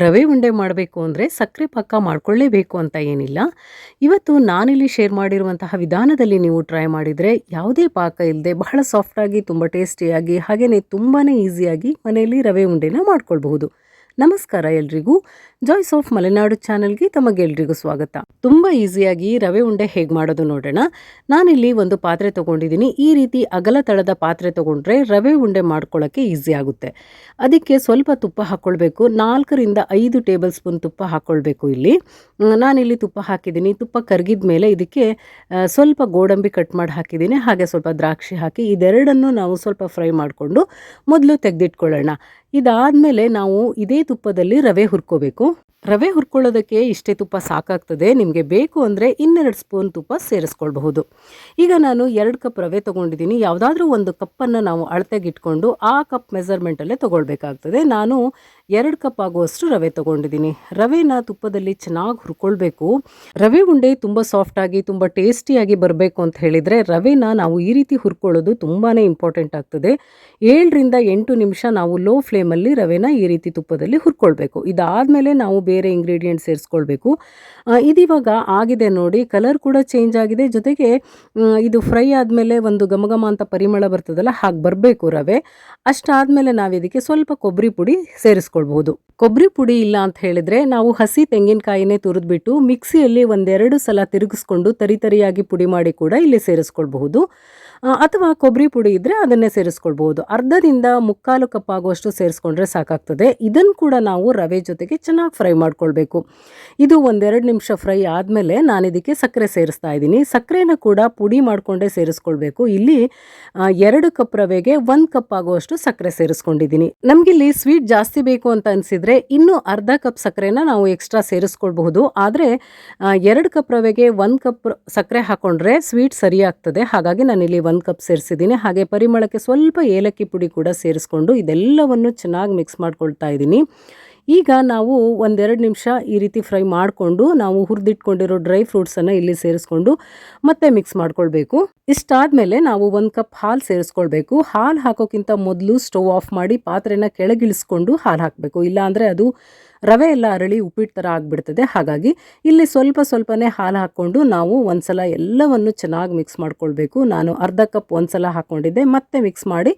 ರವೆ ಉಂಡೆ ಮಾಡಬೇಕು ಅಂದರೆ ಸಕ್ಕರೆ ಪಾಕ ಮಾಡ್ಕೊಳ್ಳೇಬೇಕು ಅಂತ ಏನಿಲ್ಲ. ಇವತ್ತು ನಾನಿಲ್ಲಿ ಶೇರ್ ಮಾಡಿರುವಂತಹ ವಿಧಾನದಲ್ಲಿ ನೀವು ಟ್ರೈ ಮಾಡಿದರೆ ಯಾವುದೇ ಪಾಕ ಇಲ್ಲದೆ ಬಹಳ ಸಾಫ್ಟಾಗಿ ತುಂಬ ಟೇಸ್ಟಿಯಾಗಿ ಹಾಗೆಯೇ ತುಂಬಾ ಈಸಿಯಾಗಿ ಮನೆಯಲ್ಲಿ ರವೆ ಉಂಡೆನ ಮಾಡ್ಕೊಳ್ಬಹುದು. ನಮಸ್ಕಾರ ಎಲ್ರಿಗೂ. ಜಾಯ್ಸ್ ಆಫ್ ಮಲೆನಾಡು ಚಾನೆಲ್ಗೆ ತಮಗೆಲ್ರಿಗೂ ಸ್ವಾಗತ. ತುಂಬ ಈಸಿಯಾಗಿ ರವೆ ಉಂಡೆ ಹೇಗೆ ಮಾಡೋದು ನೋಡೋಣ. ನಾನಿಲ್ಲಿ ಒಂದು ಪಾತ್ರೆ ತೊಗೊಂಡಿದ್ದೀನಿ. ಈ ರೀತಿ ಅಗಲ ತಳದ ಪಾತ್ರೆ ತೊಗೊಂಡ್ರೆ ರವೆ ಉಂಡೆ ಮಾಡ್ಕೊಳ್ಳೋಕ್ಕೆ ಈಸಿ ಆಗುತ್ತೆ. ಅದಕ್ಕೆ ಸ್ವಲ್ಪ ತುಪ್ಪ ಹಾಕ್ಕೊಳ್ಬೇಕು. 4ರಿಂದ 5 ಟೇಬಲ್ ಸ್ಪೂನ್ ತುಪ್ಪ ಹಾಕ್ಕೊಳ್ಬೇಕು. ಇಲ್ಲಿ ನಾನಿಲ್ಲಿ ತುಪ್ಪ ಹಾಕಿದ್ದೀನಿ. ತುಪ್ಪ ಕರಗಿದ ಮೇಲೆ ಇದಕ್ಕೆ ಸ್ವಲ್ಪ ಗೋಡಂಬಿ ಕಟ್ ಮಾಡಿ ಹಾಕಿದ್ದೀನಿ. ಹಾಗೆ ಸ್ವಲ್ಪ ದ್ರಾಕ್ಷಿ ಹಾಕಿ ಇದೆರಡನ್ನು ನಾವು ಸ್ವಲ್ಪ ಫ್ರೈ ಮಾಡಿಕೊಂಡು ಮೊದಲು ತೆಗೆದಿಟ್ಕೊಳ್ಳೋಣ. ಇದಾದಮೇಲೆ ನಾವು ಇದೇ ತುಪ್ಪದಲ್ಲಿ ರವೆ ಹುರ್ಕೋಬೇಕು. ರವೆ ಹುರ್ಕೊಳ್ಳೋದಕ್ಕೆ ಇಷ್ಟೇ ತುಪ್ಪ ಸಾಕಾಗ್ತದೆ. ನಿಮಗೆ ಬೇಕು ಅಂದರೆ 2 ಸ್ಪೂನ್ ತುಪ್ಪ ಸೇರಿಸ್ಕೊಳ್ಬಹುದು. ಈಗ ನಾನು 2 ಕಪ್ ರವೆ ತೊಗೊಂಡಿದ್ದೀನಿ. ಯಾವುದಾದ್ರೂ ಒಂದು ಕಪ್ಪನ್ನು ನಾವು ಅಳತೆಗಿಟ್ಕೊಂಡು ಆ ಕಪ್ ಮೆಜರ್ಮೆಂಟಲ್ಲೇ ತೊಗೊಳ್ಬೇಕಾಗ್ತದೆ. ನಾನು 2 ಕಪ್ ಆಗುವಷ್ಟು ರವೆ ತೊಗೊಂಡಿದ್ದೀನಿ. ರವೆನ ತುಪ್ಪದಲ್ಲಿ ಚೆನ್ನಾಗಿ ಹುರ್ಕೊಳ್ಬೇಕು. ರವೆ ಉಂಡೆ ತುಂಬ ಸಾಫ್ಟಾಗಿ ತುಂಬ ಟೇಸ್ಟಿಯಾಗಿ ಬರಬೇಕು ಅಂತ ಹೇಳಿದರೆ ರವೆನ ನಾವು ಈ ರೀತಿ ಹುರ್ಕೊಳ್ಳೋದು ತುಂಬಾ ಇಂಪಾರ್ಟೆಂಟ್ ಆಗ್ತದೆ. 7ರಿಂದ 8 ನಿಮಿಷ ನಾವು ಲೋ ಫ್ಲೇಮಲ್ಲಿ ರವೆನ ಈ ರೀತಿ ತುಪ್ಪದಲ್ಲಿ ಹುರ್ಕೊಳ್ಬೇಕು. ಇದಾದಮೇಲೆ ನಾವು ಬೇರೆ ಇಂಗ್ರೀಡಿಯೆಂಟ್ ಸೇರಿಸ್ಕೊಳ್ಬೇಕು. ಇದಿವಾಗ ಆಗಿದೆ ನೋಡಿ, ಕಲರ್ ಕೂಡ ಚೇಂಜ್ ಆಗಿದೆ. ಜೊತೆಗೆ ಇದು ಫ್ರೈ ಆದಮೇಲೆ ಒಂದು ಘಮಘಮ ಅಂತ ಪರಿಮಳ ಬರ್ತದಲ್ಲ, ಹಾಗೆ ಬರಬೇಕು ರವೆ. ಅಷ್ಟಾದಮೇಲೆ ನಾವು ಇದಕ್ಕೆ ಸ್ವಲ್ಪ ಕೊಬ್ಬರಿ ಪುಡಿ ಸೇರಿಸ್ಕೊಳ್ಬಹುದು. ಕೊಬ್ಬರಿ ಪುಡಿ ಇಲ್ಲ ಅಂತ ಹೇಳಿದ್ರೆ ನಾವು ಹಸಿ ತೆಂಗಿನಕಾಯಿನೇ ತುರಿದ್ಬಿಟ್ಟು ಮಿಕ್ಸಿಯಲ್ಲಿ 1-2 ಸಲ ತಿರುಗಿಸ್ಕೊಂಡು ತರಿಯಾಗಿ ಪುಡಿ ಮಾಡಿ ಕೂಡ ಇಲ್ಲಿ ಸೇರಿಸ್ಕೊಳ್ಬಹುದು. ಅಥವಾ ಕೊಬ್ಬರಿ ಪುಡಿ ಇದ್ದರೆ ಅದನ್ನೇ ಸೇರಿಸ್ಕೊಳ್ಬಹುದು. ಅರ್ಧದಿಂದ 3/4 ಕಪ್ ಆಗುವಷ್ಟು ಸೇರಿಸ್ಕೊಂಡ್ರೆ ಸಾಕಾಗ್ತದೆ. ಇದನ್ನು ಕೂಡ ನಾವು ರವೆ ಜೊತೆಗೆ ಚೆನ್ನಾಗಿ ಫ್ರೈ ಮಾಡ್ಕೊಳ್ಬೇಕು. ಇದು 1-2 ನಿಮಿಷ ಫ್ರೈ ಆದಮೇಲೆ ನಾನು ಇದಕ್ಕೆ ಸಕ್ಕರೆ ಸೇರಿಸ್ತಾ ಇದ್ದೀನಿ. ಸಕ್ಕರೆನ ಕೂಡ ಪುಡಿ ಮಾಡಿಕೊಂಡೇ ಸೇರಿಸ್ಕೊಳ್ಬೇಕು. ಇಲ್ಲಿ 2 ಕಪ್ ರವೆಗೆ 1 ಕಪ್ ಆಗುವಷ್ಟು ಸಕ್ಕರೆ ಸೇರಿಸ್ಕೊಂಡಿದ್ದೀನಿ. ನಮಗಿಲ್ಲಿ ಸ್ವೀಟ್ ಜಾಸ್ತಿ ಬೇಕು ಅಂತ ಅನಿಸಿದರೆ ಇನ್ನೂ ಅರ್ಧ ಕಪ್ ಸಕ್ಕರೆನ ನಾವು ಎಕ್ಸ್ಟ್ರಾ ಸೇರಿಸ್ಕೊಳ್ಬಹುದು. ಆದರೆ 2 ಕಪ್ ರವೆಗೆ 1 ಕಪ್ ಸಕ್ಕರೆ ಹಾಕೊಂಡ್ರೆ ಸ್ವೀಟ್ ಸರಿಯಾಗ್ತದೆ. ಹಾಗಾಗಿ ನಾನಿಲ್ಲಿ 1 ಕಪ್ ಸೇರಿಸಿದ್ದೀನಿ. ಹಾಗೆ ಪರಿಮಳಕ್ಕೆ ಸ್ವಲ್ಪ ಏಲಕ್ಕಿ ಪುಡಿ ಕೂಡ ಸೇರಿಸ್ಕೊಂಡು ಇದೆಲ್ಲವನ್ನು ಚೆನ್ನಾಗಿ ಮಿಕ್ಸ್ ಮಾಡ್ಕೊಳ್ತಾ ಇದ್ದೀನಿ. ಈಗ ನಾವು 1-2 ನಿಮಿಷ ಈ ರೀತಿ ಫ್ರೈ ಮಾಡಿಕೊಂಡು ನಾವು ಹುರಿದಿಟ್ಕೊಂಡಿರೋ ಡ್ರೈ ಫ್ರೂಟ್ಸನ್ನು ಇಲ್ಲಿ ಸೇರಿಸ್ಕೊಂಡು ಮತ್ತೆ ಮಿಕ್ಸ್ ಮಾಡ್ಕೊಳ್ಬೇಕು. ಇಷ್ಟಾದಮೇಲೆ ನಾವು 1 ಕಪ್ ಹಾಲು ಸೇರಿಸ್ಕೊಳ್ಬೇಕು. ಹಾಲು ಹಾಕೋಕ್ಕಿಂತ ಮೊದಲು ಸ್ಟವ್ ಆಫ್ ಮಾಡಿ ಪಾತ್ರೆನ ಕೆಳಗಿಳಿಸ್ಕೊಂಡು ಹಾಲು ಹಾಕಬೇಕು. ಇಲ್ಲಾಂದರೆ ಅದು ರವೆ ಎಲ್ಲ ಅರಳಿ ಉಪ್ಪಿಟ್ಟು ಥರ ಆಗಿಬಿಡ್ತದೆ. ಹಾಗಾಗಿ ಇಲ್ಲಿ ಸ್ವಲ್ಪನೇ ಹಾಲು ಹಾಕ್ಕೊಂಡು ನಾವು ಒಂದ್ಸಲ ಎಲ್ಲವನ್ನು ಚೆನ್ನಾಗಿ ಮಿಕ್ಸ್ ಮಾಡ್ಕೊಳ್ಬೇಕು. ನಾನು ಅರ್ಧ ಕಪ್ ಒಂದ್ಸಲ ಹಾಕ್ಕೊಂಡಿದ್ದೆ, ಮತ್ತೆ ಮಿಕ್ಸ್ ಮಾಡಿ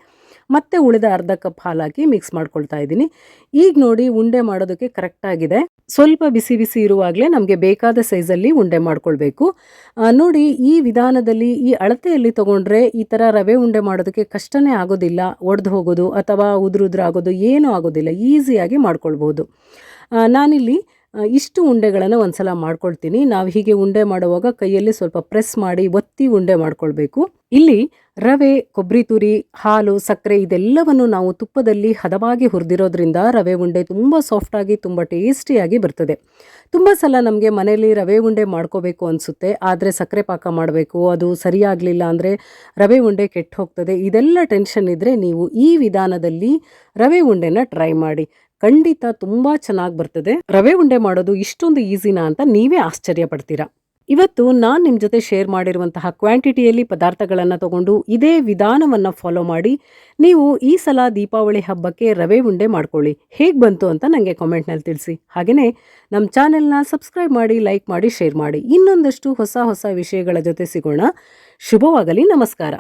ಮತ್ತೆ ಉಳಿದ ಅರ್ಧ ಕಪ್ ಹಾಲು ಹಾಕಿ ಮಿಕ್ಸ್ ಮಾಡ್ಕೊಳ್ತಾ ಇದ್ದೀನಿ. ಈಗ ನೋಡಿ ಉಂಡೆ ಮಾಡೋದಕ್ಕೆ ಕರೆಕ್ಟಾಗಿದೆ. ಸ್ವಲ್ಪ ಬಿಸಿ ಬಿಸಿ ಇರುವಾಗಲೇ ನಮಗೆ ಬೇಕಾದ ಸೈಜಲ್ಲಿ ಉಂಡೆ ಮಾಡ್ಕೊಳ್ಬೇಕು. ನೋಡಿ, ಈ ವಿಧಾನದಲ್ಲಿ ಈ ಅಳತೆಯಲ್ಲಿ ತೊಗೊಂಡ್ರೆ ಈ ಥರ ರವೆ ಉಂಡೆ ಮಾಡೋದಕ್ಕೆ ಕಷ್ಟನೇ ಆಗೋದಿಲ್ಲ. ಒಡೆದು ಹೋಗೋದು ಅಥವಾ ಉದುರಾಗೋದು ಏನೂ ಆಗೋದಿಲ್ಲ. ಈಸಿಯಾಗಿ ಮಾಡ್ಕೊಳ್ಬೋದು. ನಾನಿಲ್ಲಿ ಇಷ್ಟು ಉಂಡೆಗಳನ್ನು ಒಂದ್ಸಲ ಮಾಡ್ಕೊಳ್ತೀನಿ. ನಾವು ಹೀಗೆ ಉಂಡೆ ಮಾಡುವಾಗ ಕೈಯಲ್ಲಿ ಸ್ವಲ್ಪ ಪ್ರೆಸ್ ಮಾಡಿ ಒತ್ತಿ ಉಂಡೆ ಮಾಡ್ಕೊಳ್ಬೇಕು. ಇಲ್ಲಿ ರವೆ, ಕೊಬ್ಬರಿ ತುರಿ, ಹಾಲು, ಸಕ್ಕರೆ ಇದೆಲ್ಲವನ್ನು ನಾವು ತುಪ್ಪದಲ್ಲಿ ಹದವಾಗಿ ಹುರಿದಿರೋದ್ರಿಂದ ರವೆ ಉಂಡೆ ತುಂಬ ಸಾಫ್ಟಾಗಿ ತುಂಬ ಟೇಸ್ಟಿಯಾಗಿ ಬರ್ತದೆ. ತುಂಬ ಸಲ ನಮಗೆ ಮನೆಯಲ್ಲಿ ರವೆ ಉಂಡೆ ಮಾಡ್ಕೋಬೇಕು ಅನಿಸುತ್ತೆ. ಆದರೆ ಸಕ್ಕರೆ ಪಾಕ ಮಾಡಬೇಕು, ಅದು ಸರಿಯಾಗಲಿಲ್ಲ ಅಂದರೆ ರವೆ ಉಂಡೆ ಕೆಟ್ಟು ಹೋಗ್ತದೆ. ಇದೆಲ್ಲ ಟೆನ್ಷನ್ ಇದ್ದರೆ ನೀವು ಈ ವಿಧಾನದಲ್ಲಿ ರವೆ ಉಂಡೆನ ಟ್ರೈ ಮಾಡಿ. ಖಂಡಿತ ತುಂಬ ಚೆನ್ನಾಗಿ ಬರ್ತದೆ. ರವೆ ಉಂಡೆ ಮಾಡೋದು ಇಷ್ಟೊಂದು ಈಸಿನಾ ಅಂತ ನೀವೇ ಆಶ್ಚರ್ಯ ಪಡ್ತೀರಾ. ಇವತ್ತು ನಾನು ನಿಮ್ಮ ಜೊತೆ ಶೇರ್ ಮಾಡಿರುವಂತಹ ಕ್ವಾಂಟಿಟಿಯಲ್ಲಿ ಪದಾರ್ಥಗಳನ್ನು ತಗೊಂಡು ಇದೇ ವಿಧಾನವನ್ನು ಫಾಲೋ ಮಾಡಿ ನೀವು ಈ ಸಲ ದೀಪಾವಳಿ ಹಬ್ಬಕ್ಕೆ ರವೆ ಉಂಡೆ ಮಾಡ್ಕೊಳ್ಳಿ. ಹೇಗೆ ಬಂತು ಅಂತ ನನಗೆ ಕಾಮೆಂಟ್ನಲ್ಲಿ ತಿಳಿಸಿ. ಹಾಗೆಯೇ ನಮ್ಮ ಚಾನೆಲ್ನ ಸಬ್ಸ್ಕ್ರೈಬ್ ಮಾಡಿ, ಲೈಕ್ ಮಾಡಿ, ಶೇರ್ ಮಾಡಿ. ಇನ್ನೊಂದಷ್ಟು ಹೊಸ ವಿಷಯಗಳ ಜೊತೆ ಸಿಗೋಣ. ಶುಭವಾಗಲಿ. ನಮಸ್ಕಾರ.